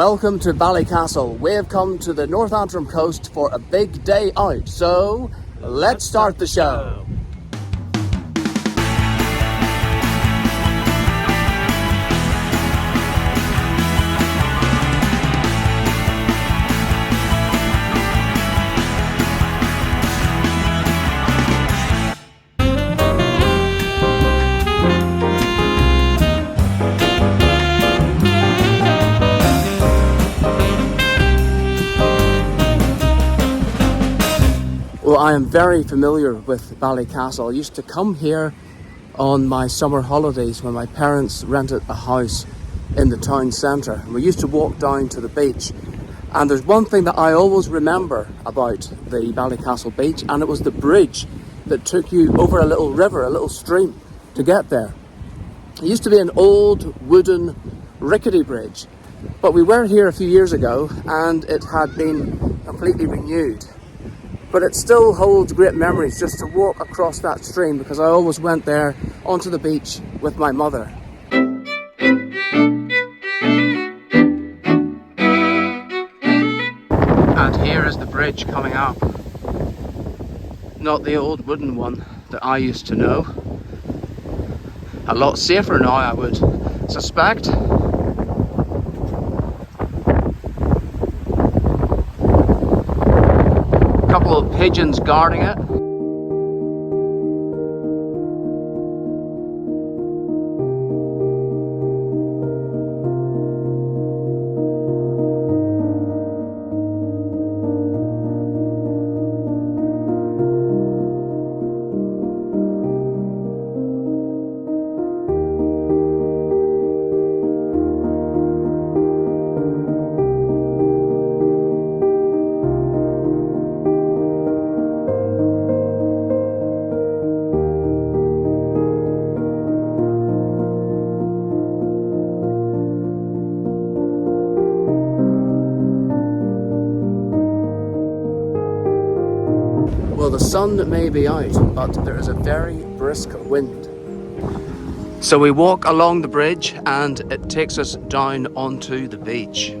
Welcome to Ballycastle. We have come to the North Antrim coast for a big day out, so let's start the show. Well, I am very familiar with Ballycastle. I used to come here on my summer holidays when my parents rented a house in the town centre. We used to walk down to the beach, and there's one thing that I always remember about the Ballycastle beach, and it was the bridge that took you over a little river, a little stream, to get there. It used to be an old wooden rickety bridge, but we were here a few years ago and it had been completely renewed. But it still holds great memories just to walk across that stream, because I always went there onto the beach with my mother. And here is the bridge coming up. Not the old wooden one that I used to know. A lot safer now, I would suspect. Couple of pigeons guarding it. Well, the sun may be out, but there is a very brisk wind. So we walk along the bridge and it takes us down onto the beach.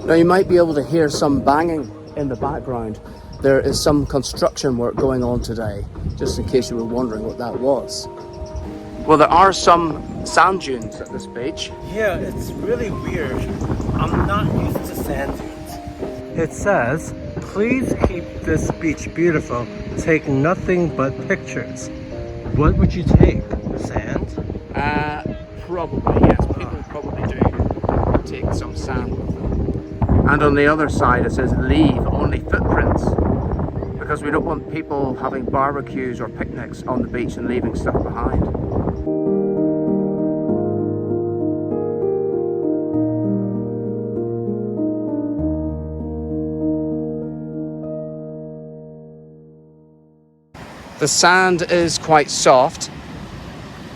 Now you might be able to hear some banging in the background. There is some construction work going on today, just in case you were wondering what that was. Well, there are some sand dunes at this beach. Yeah, it's really weird. I'm not used to sand dunes. It says, please keep this beach beautiful. Take nothing but pictures. What would you take? Sand? Probably, yes. People probably do take some sand with them. And on the other side it says leave only footprints, because we don't want people having barbecues or picnics on the beach and leaving stuff behind. The sand is quite soft,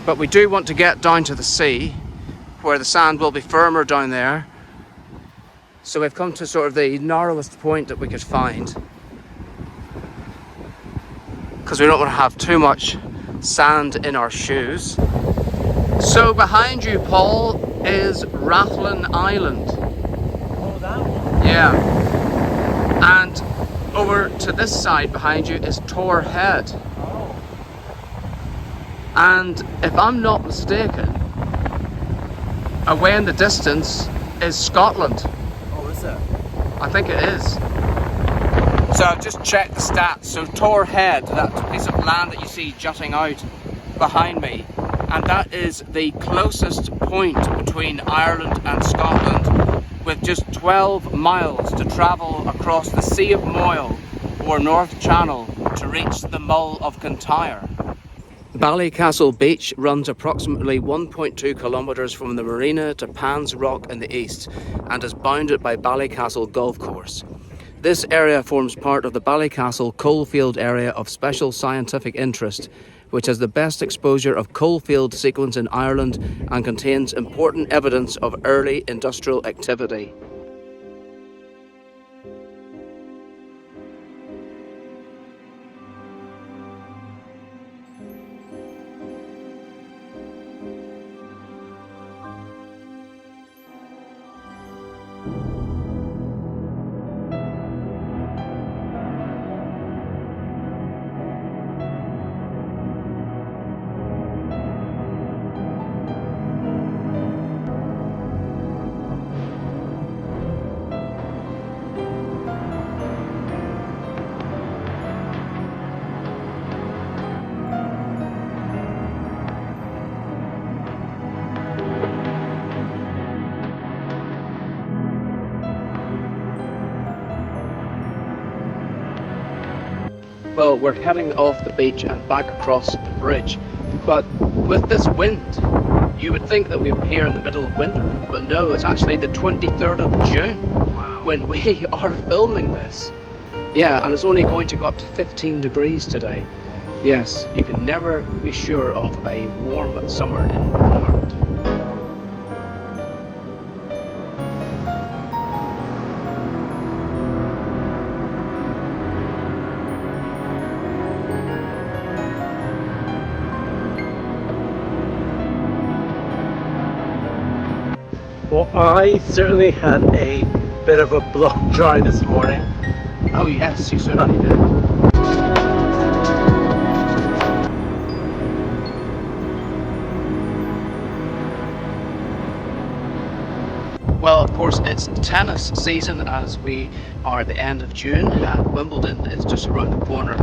but we do want to get down to the sea where the sand will be firmer down there. So we've come to sort of the narrowest point that we could find, because we don't want to have too much sand in our shoes. So behind you, Paul, is Rathlin Island. Oh, that one? Yeah. And over to this side behind you is Tor Head. Oh. And if I'm not mistaken, away in the distance is Scotland. I think it is. So I've just checked the stats. So Tor Head, that piece of land that you see jutting out behind me, and that is the closest point between Ireland and Scotland, with just 12 miles to travel across the Sea of Moyle our North Channel to reach the Mull of Kintyre. Ballycastle Beach runs approximately 1.2 kilometres from the Marina to Pan's Rock in the east and is bounded by Ballycastle Golf Course. This area forms part of the Ballycastle Coalfield Area of Special Scientific Interest, which has the best exposure of coalfield sequence in Ireland and contains important evidence of early industrial activity. Well, we're heading off the beach and back across the bridge, but with this wind, you would think that we were here in the middle of winter, but no, it's actually the 23rd of June when we are filming this. Yeah, and it's only going to go up to 15 degrees today. Yes, you can never be sure of a warm summer in Ireland. Well, I certainly had a bit of a blow dry this morning. Oh yes, you certainly did. Well, of course, it's tennis season as we are at the end of June, and Wimbledon is just around the corner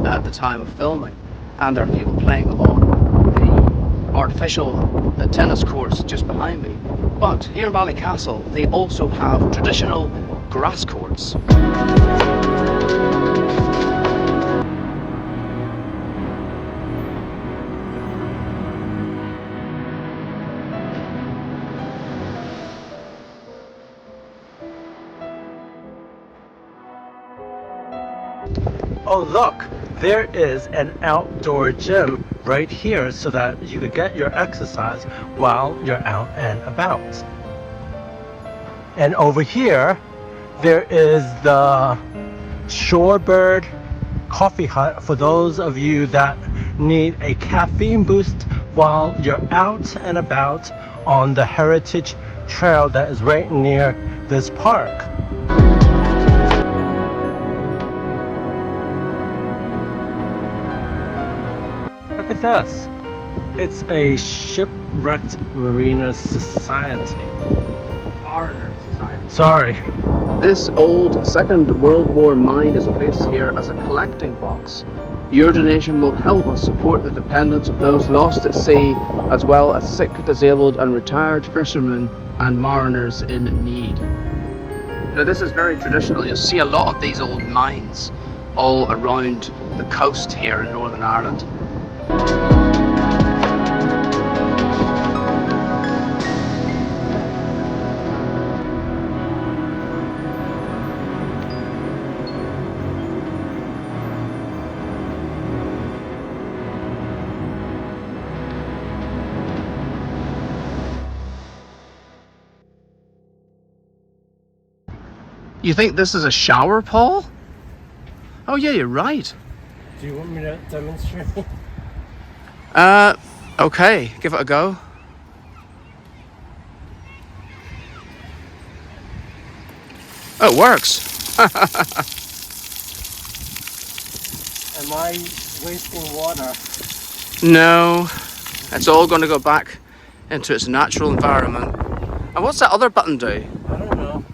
at the time of filming. And there are people playing on the artificial tennis courts just behind me. But here in Ballycastle, they also have traditional grass courts. Oh look, there is an outdoor gym right here so that you could get your exercise while you're out and about. And over here, there is the Shorebird Coffee Hut for those of you that need a caffeine boost while you're out and about on the Heritage Trail that is right near this park. Look at this. It's a shipwrecked Marina Society. Mariner Society. Sorry. This old Second World War mine is placed here as a collecting box. Your donation will help us support the dependents of those lost at sea, as well as sick, disabled and retired fishermen and mariners in need. Now this is very traditional. You'll see a lot of these old mines all around the coast here in Northern Ireland. You think this is a shower, Paul? Oh yeah, you're right. Do you want me to demonstrate? Okay, give it a go. Oh, it works. Am I wasting water? No, it's all going to go back into its natural environment. And what's that other button do? I don't know.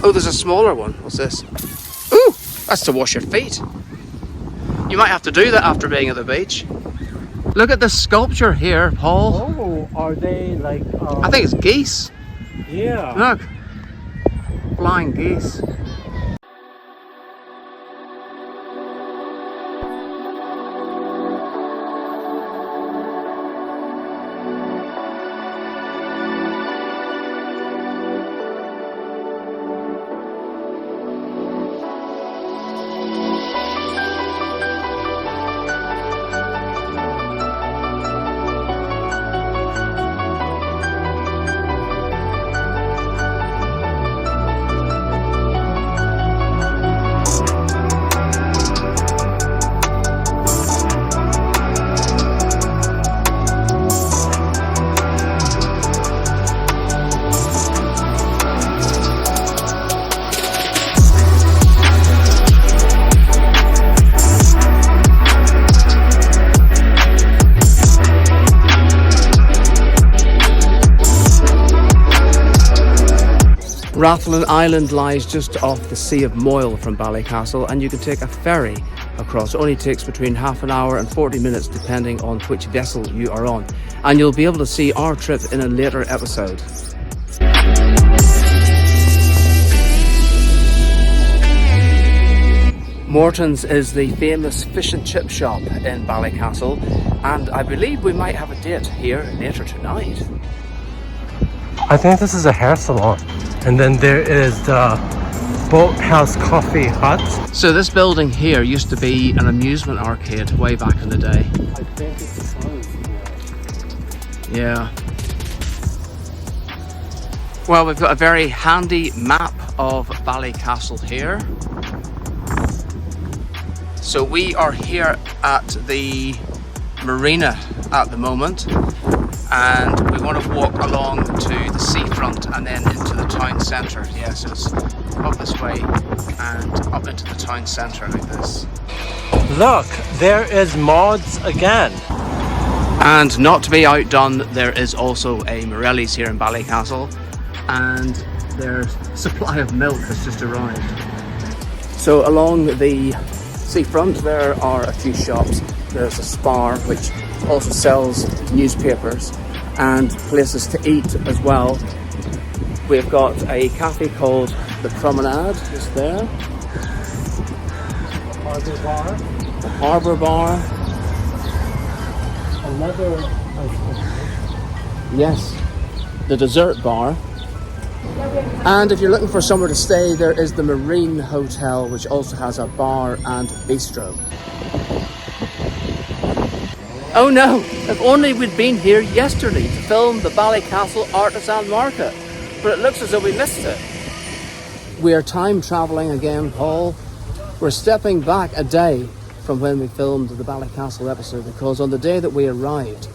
Oh, there's a smaller one. What's this? Ooh, that's to wash your feet. You might have to do that after being at the beach. Look at this sculpture here, Paul. Oh, are they like... I think it's geese. Yeah. Look. Flying geese. Rathlin Island lies just off the Sea of Moyle from Ballycastle, and you can take a ferry across. It only takes between half an hour and 40 minutes depending on which vessel you are on. And you'll be able to see our trip in a later episode. Morton's is the famous fish and chip shop in Ballycastle, and I believe we might have a date here later tonight. I think this is a hair salon. And then there is the Boathouse Coffee Hut. So this building here used to be an amusement arcade way back in the day. I think it's closed. Yeah. Well, we've got a very handy map of Ballycastle here. So we are here at the Marina at the moment, and we want to walk along to the seafront and then into the town centre. Yeah, so it's up this way and up into the town centre like this. Look, there is Maud's again. And not to be outdone, there is also a Morelli's here in Ballycastle, and their supply of milk has just arrived. So along the seafront there are a few shops. There's a Spar which also sells newspapers and places to eat as well. We've got a cafe called the Promenade just there. Harbour Bar. The Harbour Bar. Another ice cream. Yes, the Dessert Bar. And if you're looking for somewhere to stay, there is the Marine Hotel, which also has a bar and bistro. Oh no, if only we'd been here yesterday to film the Ballycastle Artisan Market, but it looks as though we missed it. We are time travelling again, Paul. We're stepping back a day from when we filmed the Ballycastle episode, because on the day that we arrived,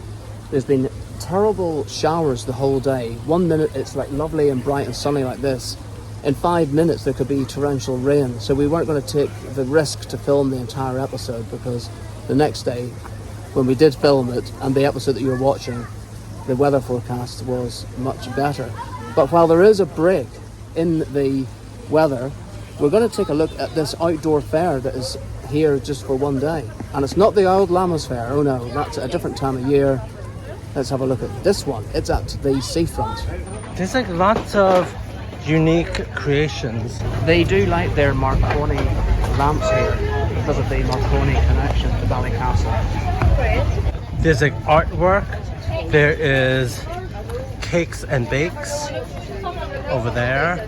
there's been terrible showers the whole day. 1 minute it's like lovely and bright and sunny like this. In 5 minutes there could be torrential rain. So we weren't going to take the risk to film the entire episode, because the next day when we did film it and the episode that you were watching, the weather forecast was much better. But while there is a break in the weather, we're going to take a look at this outdoor fair that is here just for one day. And it's not the old Lammas Fair, oh no, that's a different time of year. Let's have a look at this one. It's at the seafront. There's like lots of unique creations. They do light their Marconi lamps here because of the Marconi connection to Ballycastle. There's like artwork. There is cakes and bakes over there.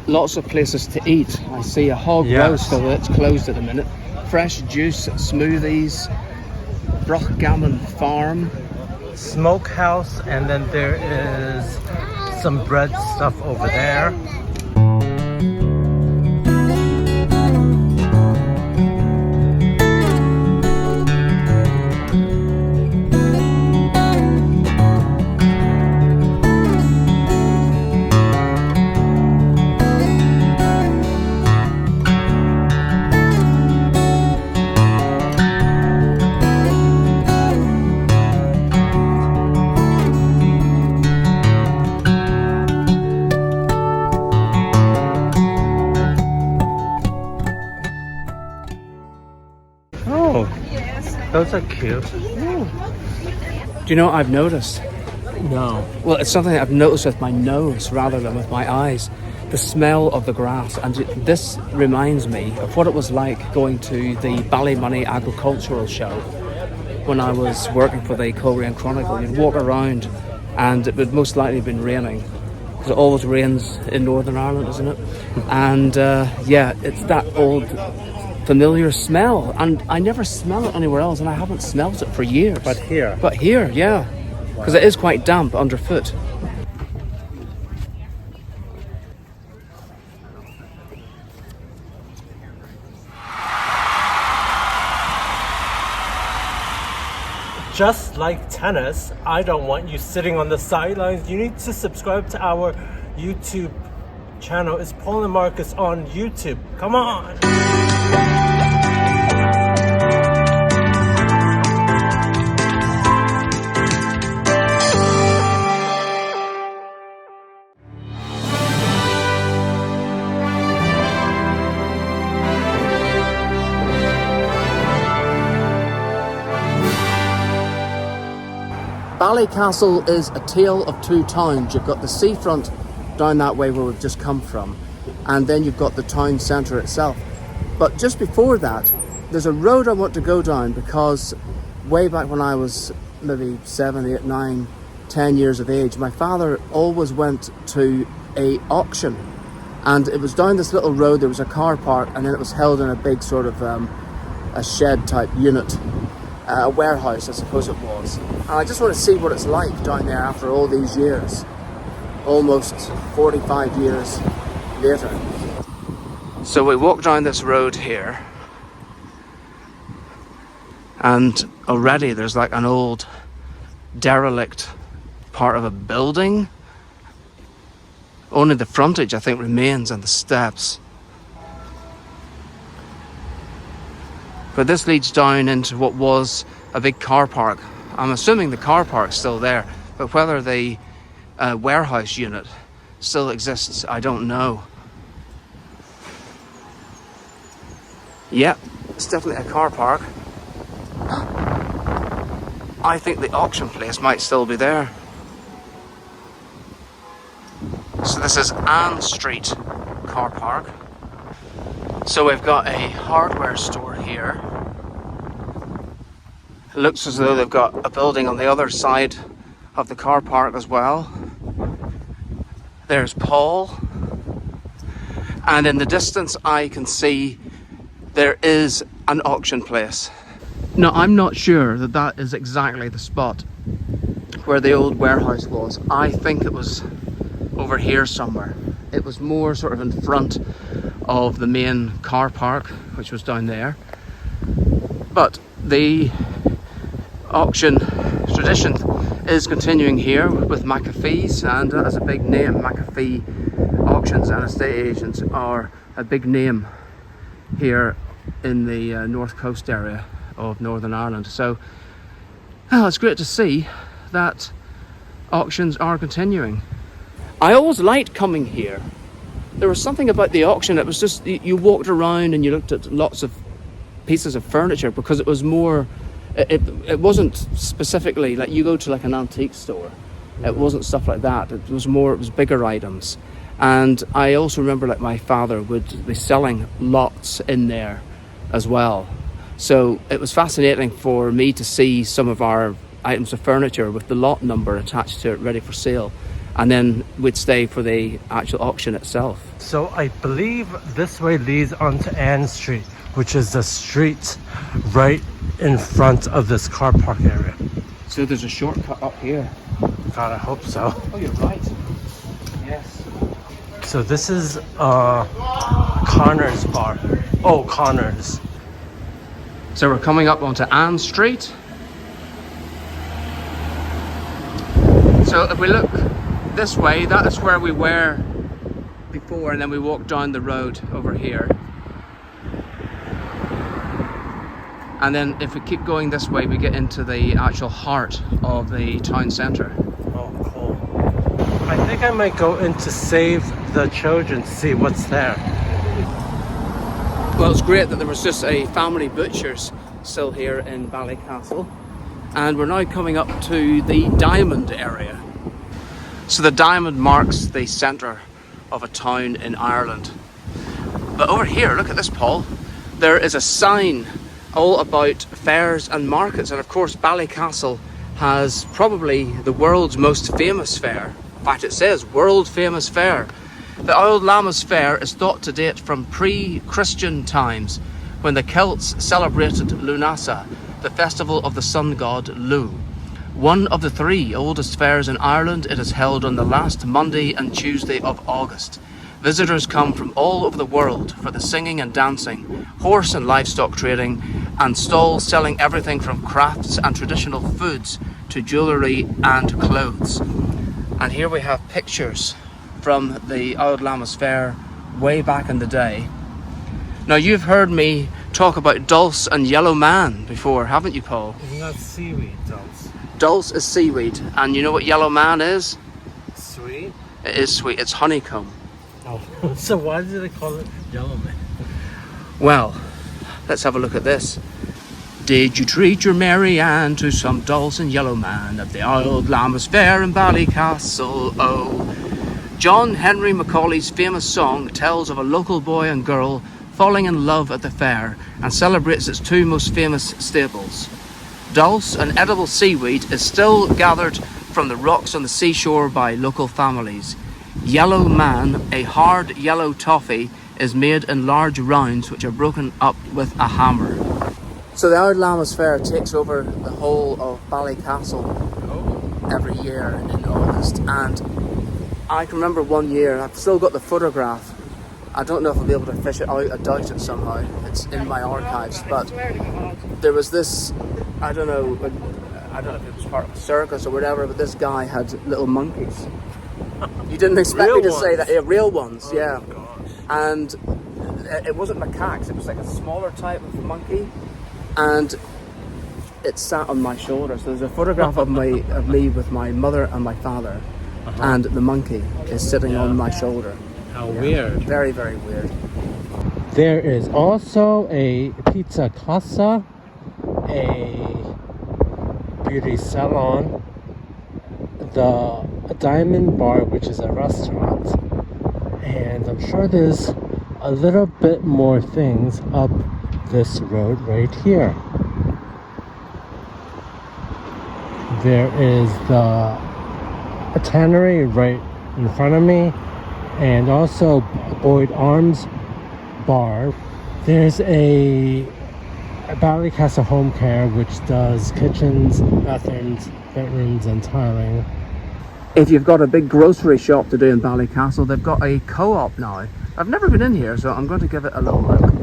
Lots of places to eat. I see a hog roast, although it's closed at the minute. Fresh juice, smoothies, Brochgammon Farm. Smokehouse, and then there is some bread stuff over there. Those are cute. Ooh. Do you know what I've noticed? No. Well, it's something I've noticed with my nose rather than with my eyes. The smell of the grass. And this reminds me of what it was like going to the Ballymoney Agricultural Show when I was working for the Coleraine Chronicle. You'd walk around and it would most likely have been raining, because it always rains in Northern Ireland, isn't it? And yeah, it's that old familiar smell, and I never smell it anywhere else, and I haven't smelled it for years. But here, yeah, because it is quite damp underfoot. just like tennis, I don't want you sitting on the sidelines. You need to subscribe to our YouTube channel. It's Paul and Marcus on YouTube. Come on. Ballycastle is a tale of two towns. You've got the seafront down that way where we've just come from, and then you've got the town centre itself. But just before that, there's a road I want to go down, because way back when I was maybe 7, 8, 9, 10 years of age, my father always went to a auction, and it was down this little road. There was a car park, and then it was held in a big sort of a shed type unit, a warehouse I suppose it was. And I just want to see what it's like down there after all these years, almost 45 years later. So we walk down this road here, and already there's like an old derelict part of a building. Only the frontage I think remains and the steps. But this leads down into what was a big car park. I'm assuming the car park's still there, but whether the warehouse unit still exists, I don't know. Yep, it's definitely a car park. I think the auction place might still be there. So this is Ann Street car park. So we've got a hardware store here. It looks as though they've got a building on the other side of the car park as well. There's Paul. And in the distance I can see there is an auction place. Now I'm not sure that that is exactly the spot where the old warehouse was. I think it was over here somewhere. It was more sort of in front of the main car park, which was down there. But the auction tradition is continuing here with McAfee's, and that is a big name. McAfee Auctions and Estate Agents are a big name here in the north coast area of Northern Ireland. So it's great to see that auctions are continuing. I always liked coming here. There was something about the auction, it was just, you walked around and you looked at lots of pieces of furniture, because it was more, it wasn't specifically like you go to like an antique store. It wasn't stuff like that. It was more, it was bigger items. And I also remember like my father would be selling lots in there as well. So it was fascinating for me to see some of our items of furniture with the lot number attached to it, ready for sale. And then we'd stay for the actual auction itself. So I believe this way leads onto Ann Street, which is the street right in front of this car park area. So there's a shortcut up here. God, I hope so. Oh, you're right. Yes. So this is Connor's bar. Oh, Connor's. So we're coming up onto Ann Street. So if we look this way, that is where we were before, and then we walk down the road over here. And then if we keep going this way, we get into the actual heart of the town centre. Oh, cool. I think I might go in to Save the Children to see what's there. Well, it's great that there was just a family butcher's still here in Ballycastle. And we're now coming up to the Diamond area. So the diamond marks the centre of a town in Ireland. But over here, look at this, Paul. There is a sign all about fairs and markets. And of course, Ballycastle has probably the world's most famous fair. In fact, it says world famous fair. The Old Lammas Fair is thought to date from pre-Christian times, when the Celts celebrated Lunasa, the festival of the sun god Lu. One of the 3 oldest fairs in Ireland, it is held on the last Monday and Tuesday of August. Visitors come from all over the world for the singing and dancing, horse and livestock trading, and stalls selling everything from crafts and traditional foods to jewellery and clothes. And here we have pictures from the Old Lammas Fair way back in the day. Now, you've heard me talk about dulse and yellow man before, haven't you, Paul? Isn't that seaweed, dulse? Dulse is seaweed, and you know what yellow man is? Sweet? It is sweet, it's honeycomb. Oh, so why did they call it yellow man? Well, let's have a look at this. Did you treat your Mary Ann to some dulce and yellow man at the old Lammas Fair in Ballycastle? Oh, John Henry Macaulay's famous song tells of a local boy and girl falling in love at the fair and celebrates its two most famous staples. Dulse, an edible seaweed, is still gathered from the rocks on the seashore by local families. Yellow man, a hard yellow toffee, is made in large rounds which are broken up with a hammer. So the Old Lammas Fair takes over the whole of Ballycastle every year in August, and I can remember one year, I've still got the photograph. I don't know if I'll be able to fish it out, I doubt it somehow. It's in my archives, but there was this, I don't know if it was part of a circus or whatever, but this guy had little monkeys. You didn't expect Real me to ones? say that. Yeah, real ones, Oh, yeah. gosh. And it wasn't macaques, it was like a smaller type of monkey. And it sat on my shoulder. So there's a photograph of me with my mother and my father. And the monkey is sitting on my shoulder. How weird. Very, very weird. There is also a pizza casa, a beauty salon, the Diamond Bar, which is a restaurant, and I'm sure there's a little bit more things up this road right here. There is the tannery right in front of me, and also Boyd Arms Bar. There's a Ballycastle Home Care, which does kitchens, bathrooms, bedrooms, and tiling. If you've got a big grocery shop to do in Ballycastle, they've got a co-op now. I've never been in here, so I'm going to give it a little look.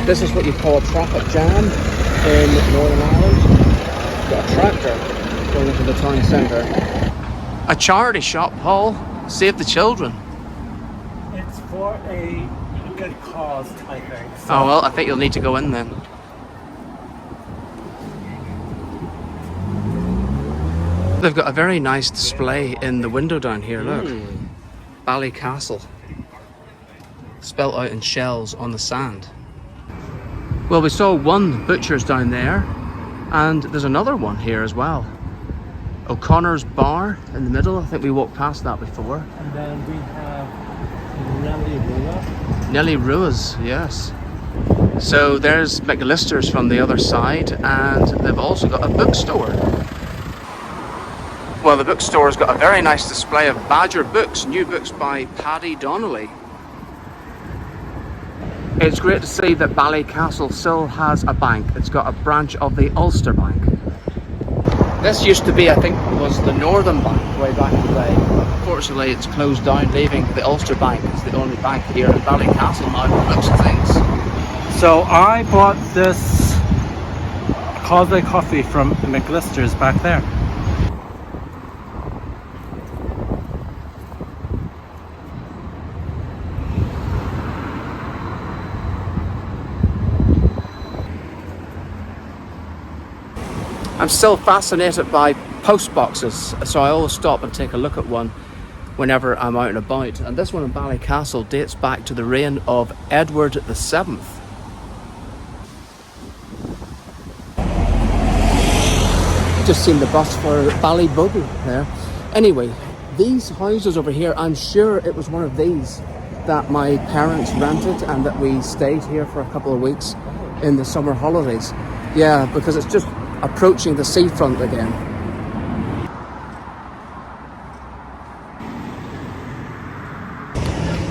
This is what you call a traffic jam in Northern Ireland. Got a tractor going into the town centre. A charity shop, Paul. Save the children. It's for a good cause, I think. So. Oh well, I think you'll need to go in then. They've got a very nice display in the window down here, look. Ballycastle. Spelt out in shells on the sand. Well, we saw one butcher's down there, and there's another one here as well. O'Connor's Bar in the middle. I think we walked past that before. And then we have Nelly Rua. Nelly Rua's, yes. So there's McLister's from the other side, and they've also got a bookstore. Well, the bookstore's got a very nice display of Badger books, new books by Paddy Donnelly. It's great to see that Ballycastle still has a bank. It's got a branch of the Ulster Bank. This used to be, I think, was the Northern Bank way back in the day. Unfortunately, it's closed down, leaving the Ulster Bank as the only bank here in Ballycastle now for books and things. So I bought this Causeway coffee from McLister's back there. I'm still fascinated by post boxes, so I always stop and take a look at one whenever I'm out and about. And this one in Ballycastle dates back to the reign of Edward VII. Just seen the bus for Ballybuggy there. Anyway, these houses over here, I'm sure it was one of these that my parents rented and that we stayed here for a couple of weeks in the summer holidays. Yeah, because it's just approaching the seafront again.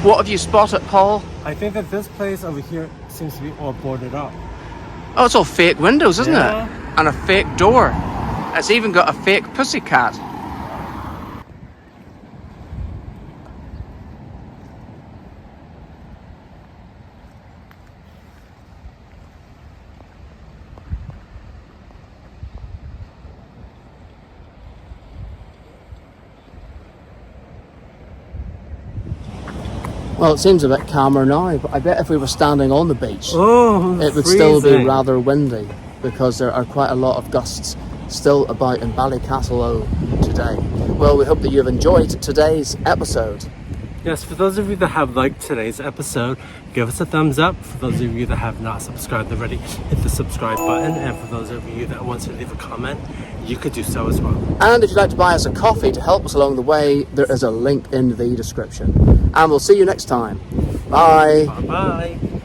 What have you spotted, Paul? I think that this place over here seems to be all boarded up. Oh, it's all fake windows, isn't Yeah. it? And a fake door. It's even got a fake pussycat. Well, it seems a bit calmer now, but I bet if we were standing on the beach, Oh, it would still be freezing. rather windy because there are quite a lot of gusts still about in Ballycastle today. Well, we hope that you've enjoyed today's episode. Yes, for those of you that have liked today's episode, give us a thumbs up. For those of you that have not subscribed already, hit the subscribe button. And for those of you that want to leave a comment, you could do so as well. And if you'd like to buy us a coffee to help us along the way, there is a link in the description. And we'll see you next time. Bye. Bye-bye.